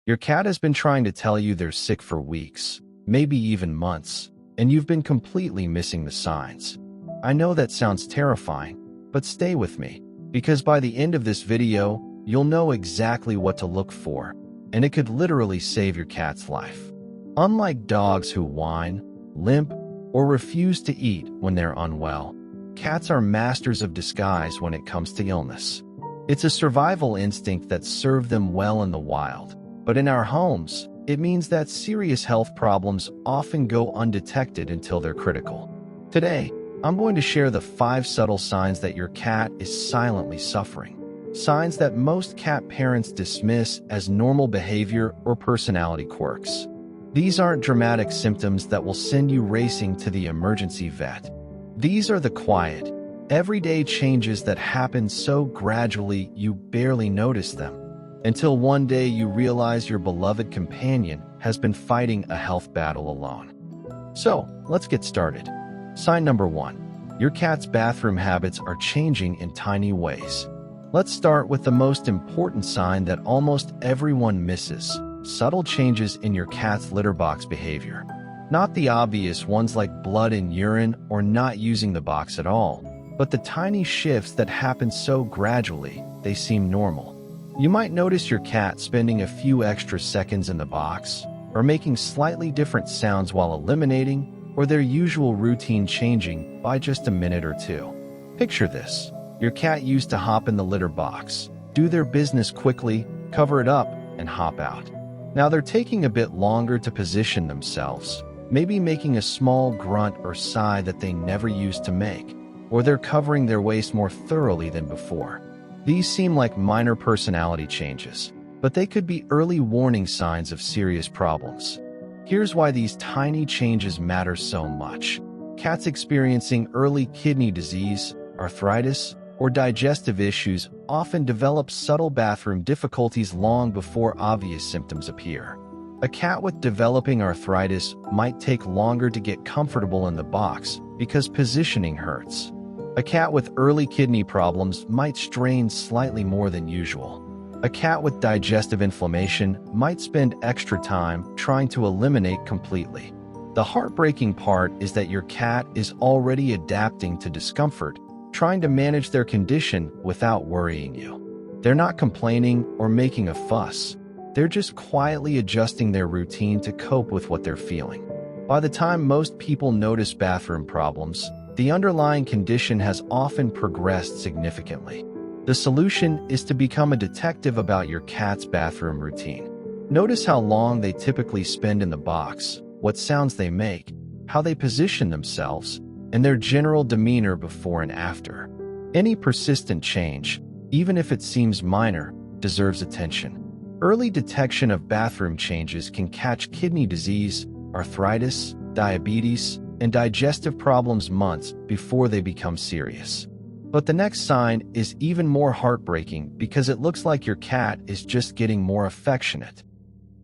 Your cat has been trying to tell you they're sick for weeks, maybe even months, and you've been completely missing the signs. I know that sounds terrifying, but stay with me, because by the end of this video, you'll know exactly what to look for, and it could literally save your cat's life. Unlike dogs who whine, limp, or refuse to eat when they're unwell, cats are masters of disguise when it comes to illness. It's a survival instinct that served them well in the wild, but in our homes, it means that serious health problems often go undetected until they're critical. Today, I'm going to share the 5 subtle signs that your cat is silently suffering. Signs that most cat parents dismiss as normal behavior or personality quirks. These aren't dramatic symptoms that will send you racing to the emergency vet. These are the quiet, everyday changes that happen so gradually you barely notice them, until one day you realize your beloved companion has been fighting a health battle alone. So, let's get started. Sign number 1. Your cat's bathroom habits are changing in tiny ways. Let's start with the most important sign that almost everyone misses: subtle changes in your cat's litter box behavior. Not the obvious ones like blood in urine or not using the box at all, but the tiny shifts that happen so gradually they seem normal. You might notice your cat spending a few extra seconds in the box, or making slightly different sounds while eliminating, or their usual routine changing by just a minute or two. Picture this. Your cat used to hop in the litter box, do their business quickly, cover it up, and hop out. Now they're taking a bit longer to position themselves, maybe making a small grunt or sigh that they never used to make, or they're covering their waist more thoroughly than before. These seem like minor personality changes, but they could be early warning signs of serious problems. Here's why these tiny changes matter so much. Cats experiencing early kidney disease, arthritis, or digestive issues often develop subtle bathroom difficulties long before obvious symptoms appear. A cat with developing arthritis might take longer to get comfortable in the box because positioning hurts. A cat with early kidney problems might strain slightly more than usual. A cat with digestive inflammation might spend extra time trying to eliminate completely. The heartbreaking part is that your cat is already adapting to discomfort, trying to manage their condition without worrying you. They're not complaining or making a fuss. They're just quietly adjusting their routine to cope with what they're feeling. By the time most people notice bathroom problems, the underlying condition has often progressed significantly. The solution is to become a detective about your cat's bathroom routine. Notice how long they typically spend in the box, what sounds they make, how they position themselves, and their general demeanor before and after. Any persistent change, even if it seems minor, deserves attention. Early detection of bathroom changes can catch kidney disease, arthritis, diabetes, and digestive problems months before they become serious. But the next sign is even more heartbreaking because it looks like your cat is just getting more affectionate.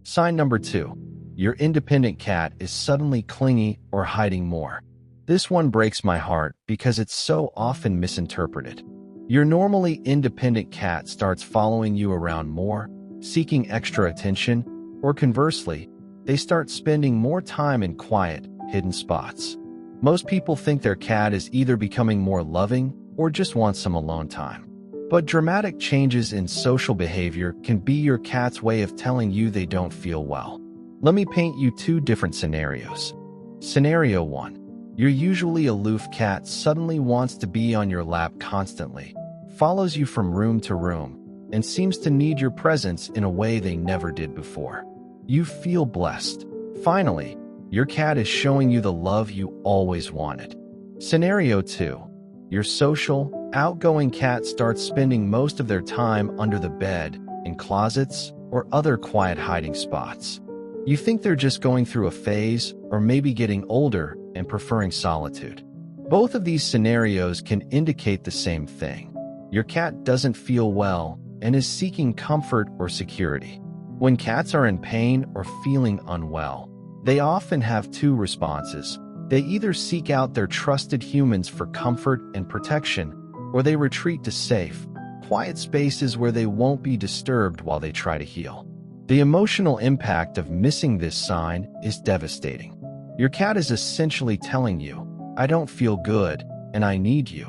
Sign number 2. Your independent cat is suddenly clingy or hiding more. This one breaks my heart because it's so often misinterpreted. Your normally independent cat starts following you around more, seeking extra attention, or conversely, they start spending more time in quiet, hidden spots. Most people think their cat is either becoming more loving or just wants some alone time. But dramatic changes in social behavior can be your cat's way of telling you they don't feel well. Let me paint you 2 different scenarios. Scenario 1. Your usually aloof cat suddenly wants to be on your lap constantly, follows you from room to room, and seems to need your presence in a way they never did before. You feel blessed. Finally, your cat is showing you the love you always wanted. Scenario 2. Your social, outgoing cat starts spending most of their time under the bed, in closets, or other quiet hiding spots. You think they're just going through a phase, or maybe getting older and preferring solitude. Both of these scenarios can indicate the same thing. Your cat doesn't feel well and is seeking comfort or security. When cats are in pain or feeling unwell, they often have 2 responses. They either seek out their trusted humans for comfort and protection, or they retreat to safe, quiet spaces where they won't be disturbed while they try to heal. The emotional impact of missing this sign is devastating. Your cat is essentially telling you, "I don't feel good, and I need you,"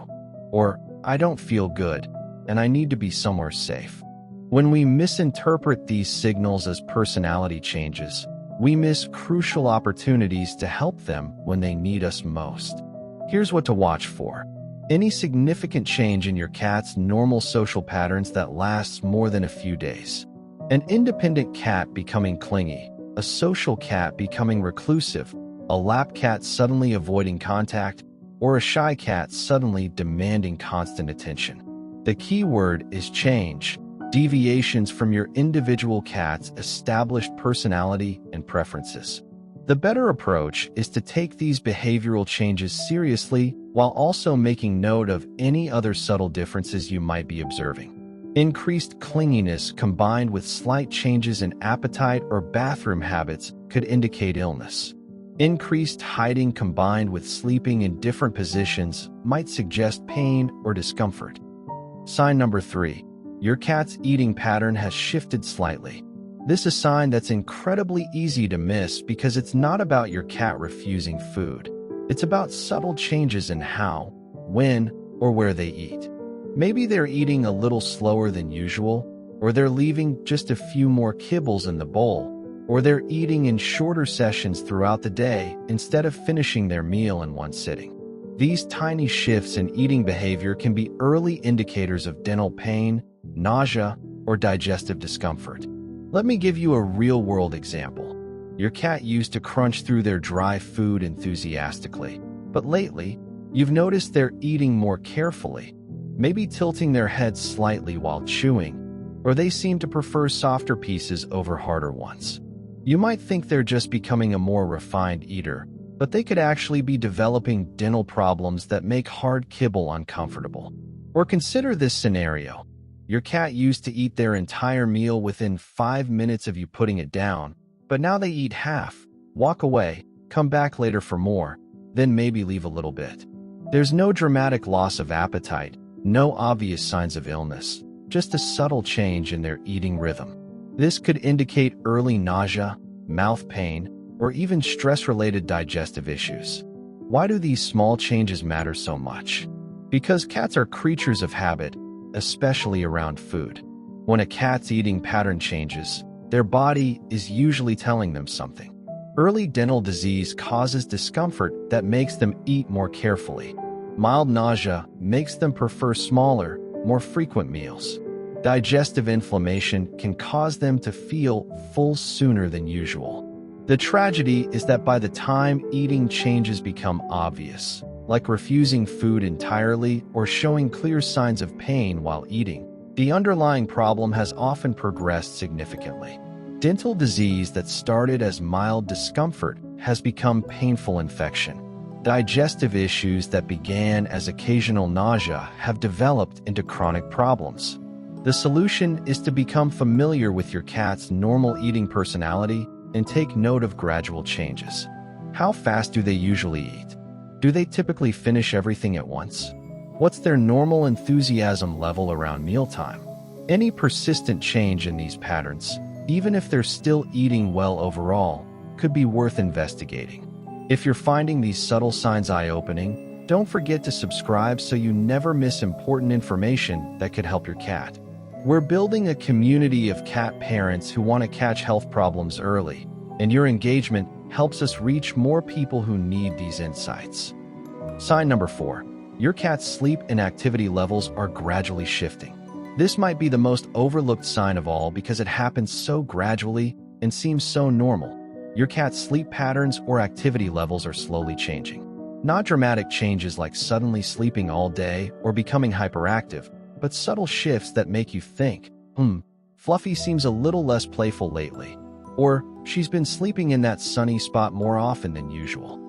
or "I don't feel good, and I need to be somewhere safe." When we misinterpret these signals as personality changes, we miss crucial opportunities to help them when they need us most. Here's what to watch for. Any significant change in your cat's normal social patterns that lasts more than a few days. An independent cat becoming clingy, a social cat becoming reclusive, a lap cat suddenly avoiding contact, or a shy cat suddenly demanding constant attention. The key word is change, deviations from your individual cat's established personality and preferences. The better approach is to take these behavioral changes seriously while also making note of any other subtle differences you might be observing. Increased clinginess combined with slight changes in appetite or bathroom habits could indicate illness. Increased hiding combined with sleeping in different positions might suggest pain or discomfort. Sign number 3. Your cat's eating pattern has shifted slightly. This is a sign that's incredibly easy to miss because it's not about your cat refusing food. It's about subtle changes in how, when, or where they eat. Maybe they're eating a little slower than usual, or they're leaving just a few more kibbles in the bowl, or they're eating in shorter sessions throughout the day instead of finishing their meal in one sitting. These tiny shifts in eating behavior can be early indicators of dental pain, nausea, or digestive discomfort. Let me give you a real-world example. Your cat used to crunch through their dry food enthusiastically, but lately, you've noticed they're eating more carefully, maybe tilting their heads slightly while chewing, or they seem to prefer softer pieces over harder ones. You might think they're just becoming a more refined eater, but they could actually be developing dental problems that make hard kibble uncomfortable. Or consider this scenario. Your cat used to eat their entire meal within 5 minutes of you putting it down, but now they eat half, walk away, come back later for more, then maybe leave a little bit. There's no dramatic loss of appetite, no obvious signs of illness, just a subtle change in their eating rhythm. This could indicate early nausea, mouth pain, or even stress-related digestive issues. Why do these small changes matter so much? Because cats are creatures of habit, especially around food. When a cat's eating pattern changes, their body is usually telling them something. Early dental disease causes discomfort that makes them eat more carefully. Mild nausea makes them prefer smaller, more frequent meals. Digestive inflammation can cause them to feel full sooner than usual. The tragedy is that by the time eating changes become obvious, like refusing food entirely or showing clear signs of pain while eating, the underlying problem has often progressed significantly. Dental disease that started as mild discomfort has become painful infection. Digestive issues that began as occasional nausea have developed into chronic problems. The solution is to become familiar with your cat's normal eating personality and take note of gradual changes. How fast do they usually eat? Do they typically finish everything at once? What's their normal enthusiasm level around mealtime? Any persistent change in these patterns, even if they're still eating well overall, could be worth investigating. If you're finding these subtle signs eye-opening, don't forget to subscribe so you never miss important information that could help your cat. We're building a community of cat parents who want to catch health problems early, and your engagement helps us reach more people who need these insights. Sign number 4. Your cat's sleep and activity levels are gradually shifting. This might be the most overlooked sign of all because it happens so gradually and seems so normal. Your cat's sleep patterns or activity levels are slowly changing. Not dramatic changes like suddenly sleeping all day or becoming hyperactive, but subtle shifts that make you think, Fluffy seems a little less playful lately. Or, she's been sleeping in that sunny spot more often than usual.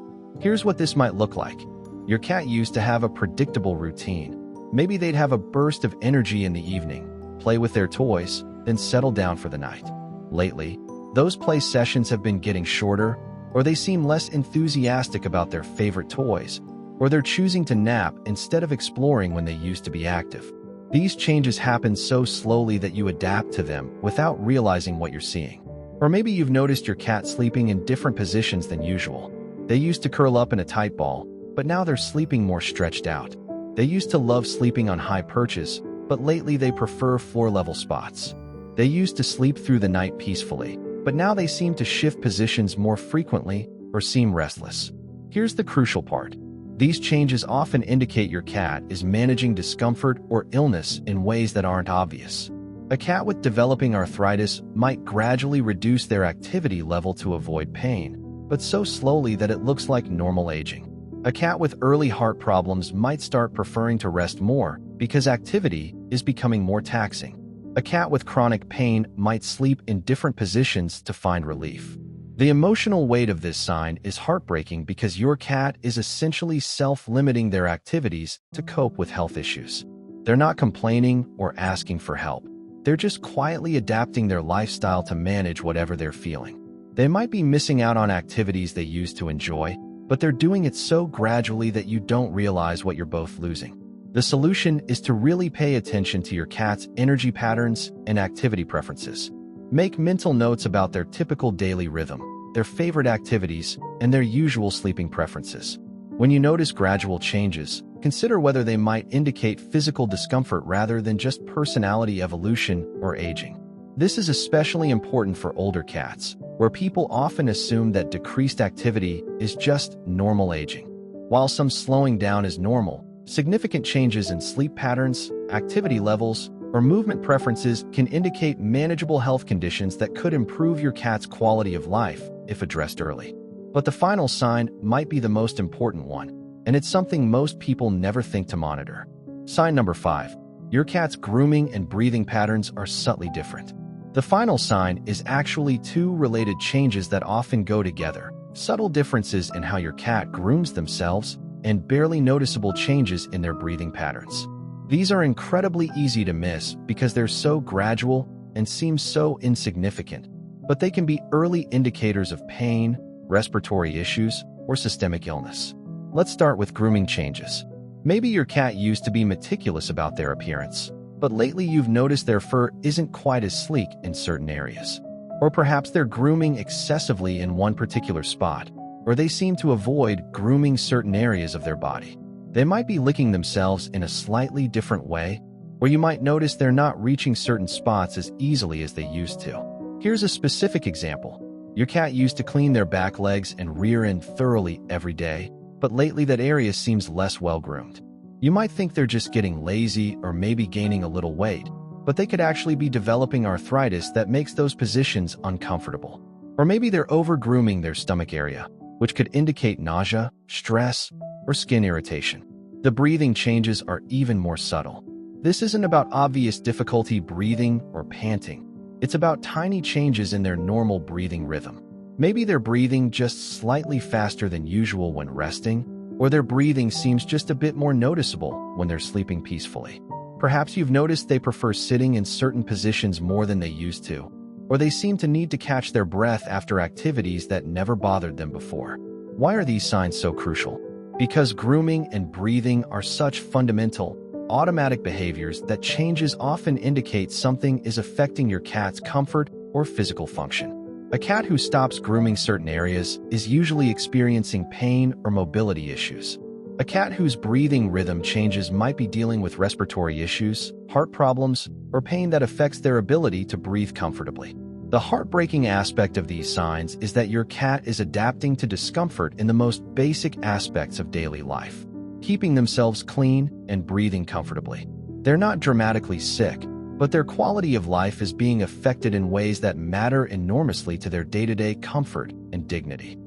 Here's what this might look like. Your cat used to have a predictable routine. Maybe they'd have a burst of energy in the evening, play with their toys, then settle down for the night. Lately, those play sessions have been getting shorter, or they seem less enthusiastic about their favorite toys, or they're choosing to nap instead of exploring when they used to be active. These changes happen so slowly that you adapt to them without realizing what you're seeing. Or maybe you've noticed your cat sleeping in different positions than usual. They used to curl up in a tight ball, but now they're sleeping more stretched out. They used to love sleeping on high perches, but lately they prefer floor-level spots. They used to sleep through the night peacefully, but now they seem to shift positions more frequently or seem restless. Here's the crucial part. These changes often indicate your cat is managing discomfort or illness in ways that aren't obvious. A cat with developing arthritis might gradually reduce their activity level to avoid pain, but so slowly that it looks like normal aging. A cat with early heart problems might start preferring to rest more because activity is becoming more taxing. A cat with chronic pain might sleep in different positions to find relief. The emotional weight of this sign is heartbreaking because your cat is essentially self-limiting their activities to cope with health issues. They're not complaining or asking for help. They're just quietly adapting their lifestyle to manage whatever they're feeling. They might be missing out on activities they used to enjoy, but they're doing it so gradually that you don't realize what you're both losing. The solution is to really pay attention to your cat's energy patterns and activity preferences. Make mental notes about their typical daily rhythm, their favorite activities, and their usual sleeping preferences. When you notice gradual changes, consider whether they might indicate physical discomfort rather than just personality evolution or aging. This is especially important for older cats, where people often assume that decreased activity is just normal aging. While some slowing down is normal, significant changes in sleep patterns, activity levels, or movement preferences can indicate manageable health conditions that could improve your cat's quality of life if addressed early. But the final sign might be the most important one, and it's something most people never think to monitor. Sign number 5. Your cat's grooming and breathing patterns are subtly different. The final sign is actually two related changes that often go together: subtle differences in how your cat grooms themselves and barely noticeable changes in their breathing patterns. These are incredibly easy to miss because they're so gradual and seem so insignificant, but they can be early indicators of pain, respiratory issues, or systemic illness. Let's start with grooming changes. Maybe your cat used to be meticulous about their appearance, but lately you've noticed their fur isn't quite as sleek in certain areas. Or perhaps they're grooming excessively in one particular spot, or they seem to avoid grooming certain areas of their body. They might be licking themselves in a slightly different way, or you might notice they're not reaching certain spots as easily as they used to. Here's a specific example. Your cat used to clean their back legs and rear end thoroughly every day, but lately that area seems less well-groomed. You might think they're just getting lazy or maybe gaining a little weight, but they could actually be developing arthritis that makes those positions uncomfortable. Or maybe they're over-grooming their stomach area, which could indicate nausea, stress, or skin irritation. The breathing changes are even more subtle. This isn't about obvious difficulty breathing or panting. It's about tiny changes in their normal breathing rhythm. Maybe they're breathing just slightly faster than usual when resting, or their breathing seems just a bit more noticeable when they're sleeping peacefully. Perhaps you've noticed they prefer sitting in certain positions more than they used to, or they seem to need to catch their breath after activities that never bothered them before. Why are these signs so crucial? Because grooming and breathing are such fundamental, automatic behaviors that changes often indicate something is affecting your cat's comfort or physical function. A cat who stops grooming certain areas is usually experiencing pain or mobility issues. A cat whose breathing rhythm changes might be dealing with respiratory issues, heart problems, or pain that affects their ability to breathe comfortably. The heartbreaking aspect of these signs is that your cat is adapting to discomfort in the most basic aspects of daily life, keeping themselves clean and breathing comfortably. They're not dramatically sick, but their quality of life is being affected in ways that matter enormously to their day-to-day comfort and dignity.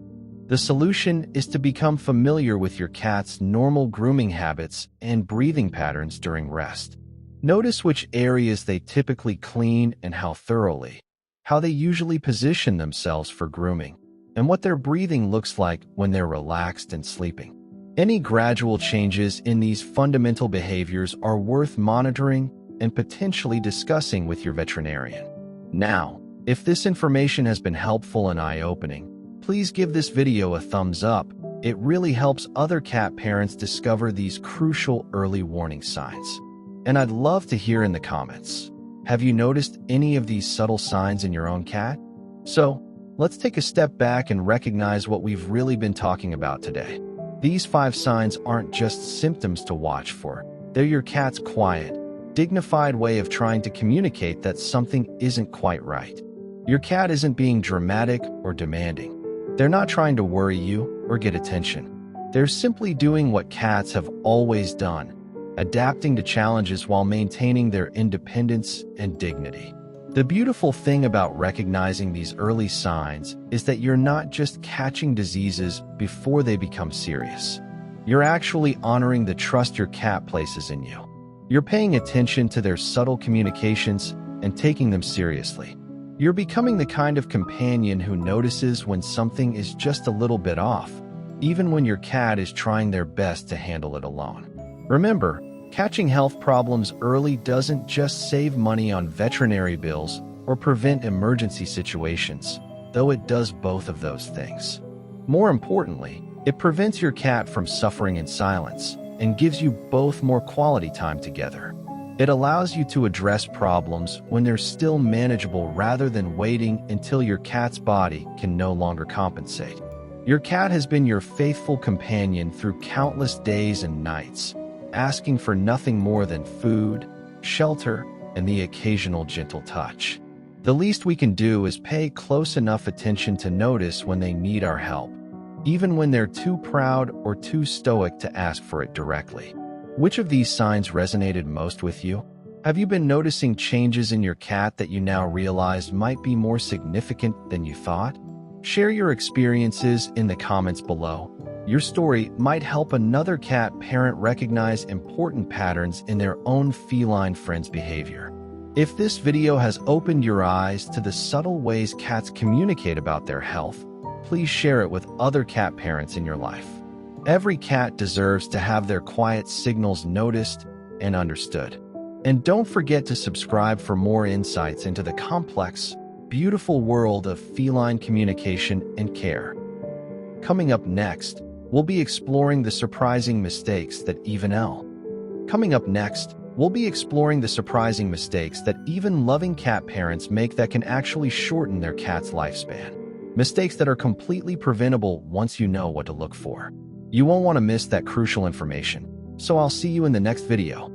The solution is to become familiar with your cat's normal grooming habits and breathing patterns during rest. Notice which areas they typically clean and how thoroughly, how they usually position themselves for grooming, and what their breathing looks like when they're relaxed and sleeping. Any gradual changes in these fundamental behaviors are worth monitoring and potentially discussing with your veterinarian. Now, if this information has been helpful and eye-opening, please give this video a thumbs up. It really helps other cat parents discover these crucial early warning signs. And I'd love to hear in the comments, have you noticed any of these subtle signs in your own cat? So, let's take a step back and recognize what we've really been talking about today. These 5 signs aren't just symptoms to watch for. They're your cat's quiet, dignified way of trying to communicate that something isn't quite right. Your cat isn't being dramatic or demanding. They're not trying to worry you or get attention. They're simply doing what cats have always done, adapting to challenges while maintaining their independence and dignity. The beautiful thing about recognizing these early signs is that you're not just catching diseases before they become serious. You're actually honoring the trust your cat places in you. You're paying attention to their subtle communications and taking them seriously. You're becoming the kind of companion who notices when something is just a little bit off, even when your cat is trying their best to handle it alone. Remember, catching health problems early doesn't just save money on veterinary bills or prevent emergency situations, though it does both of those things. More importantly, it prevents your cat from suffering in silence and gives you both more quality time together. It allows you to address problems when they're still manageable rather than waiting until your cat's body can no longer compensate. Your cat has been your faithful companion through countless days and nights, asking for nothing more than food, shelter, and the occasional gentle touch. The least we can do is pay close enough attention to notice when they need our help, even when they're too proud or too stoic to ask for it directly. Which of these signs resonated most with you? Have you been noticing changes in your cat that you now realize might be more significant than you thought? Share your experiences in the comments below. Your story might help another cat parent recognize important patterns in their own feline friend's behavior. If this video has opened your eyes to the subtle ways cats communicate about their health, please share it with other cat parents in your life. Every cat deserves to have their quiet signals noticed and understood. And don't forget to subscribe for more insights into the complex, beautiful world of feline communication and care. Coming up next, we'll be exploring the surprising mistakes that even loving cat parents make that can actually shorten their cat's lifespan. Mistakes that are completely preventable once you know what to look for. You won't want to miss that crucial information, so I'll see you in the next video.